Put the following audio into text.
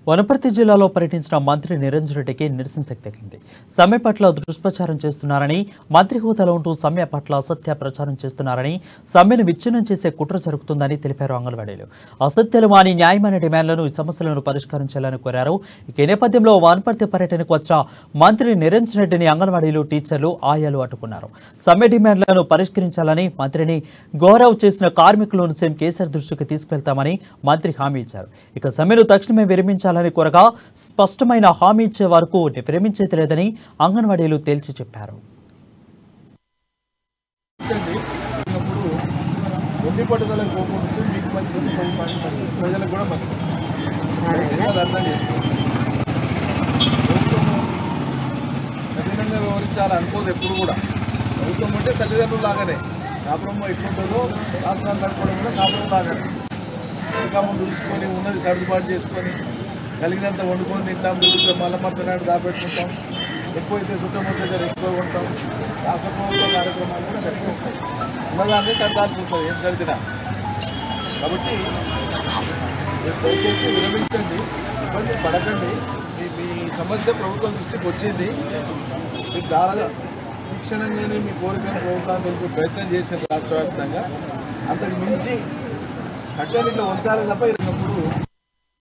వనపర్తి జిల్లాలో పర్యటించిన మంత్రి నిరంజన్ రెడ్డికి నిరసన శక్తి తగ్గింది. సమ్మె పట్ల దుష్ప్రచారం చేస్తున్నారని, మంత్రి హోదాలో ఉంటూ సమ్మె పట్ల అసత్య ప్రచారం చేస్తున్నారని, సమ్మెను విచ్ఛిన్నం చేసే కుట్ర జరుగుతుందని తెలిపారు అంగన్వాడీలు. అసత్యాలు మాని న్యాయమైన డిమాండ్లను, ఈ సమస్యలను పరిష్కరించాలని కోరారు. ఈ నేపథ్యంలో వనపర్తి పర్యటనకు వచ్చిన మంత్రి నిరంజన్ రెడ్డిని అంగన్వాడీలు, టీచర్లు, ఆయాలు అడ్డుకున్నారు. సమ్మె డిమాండ్లను పరిష్కరించాలని, మంత్రిని గౌరవ్ చేసిన కార్మికులను సీఎం కేసీఆర్ దృష్టికి తీసుకెళ్తామని మంత్రి హామీ ఇచ్చారు. ఇక సమ్మెను తక్షణమే విరమించాలని కోరగా స్పష్టమైన హామీ ఇచ్చే వరకు విరమించేది లేదని అంగన్వాడీలు తేల్చి చెప్పారు. అనుకోదు ఎప్పుడు కూడా ప్రభుత్వం అంటే తల్లిదండ్రులు లాగానే కాపురం ఎట్లుంటుందో రాష్ట్రాలు నడుపుకోవడం కూడా కాపురం లాగానే ఇంకా ముందు చూసుకొని ఉన్నది సర్దుబాటు చేసుకొని కలిగినంత వండుకొని తింటాం, దొరికితే మళ్ళీ మర్చనాడు దాపెట్టుకుంటాం, ఎక్కువైతే చుట్టముట్ట దగ్గర ఎక్కువ ఉంటాం. రాష్ట్ర ప్రభుత్వ కార్యక్రమాలు కూడా గట్టిగా ఉంటాయి. ఉన్నదాన్ని సర్దాలు చూస్తారు ఏం జరిగినా. కాబట్టి దయచేసి విరమించండి, ఇబ్బంది పడకండి. మీ సమస్య ప్రభుత్వం దృష్టికి వచ్చింది. మీరు చాలా తీక్షణంగానే మీ కోరికను ప్రభుత్వాన్ని తెలిపే ప్రయత్నం చేశారు రాష్ట్ర వ్యాప్తంగా. అంతకు మించి కట్టెలు ఇట్లా ఉంచాలి తప్ప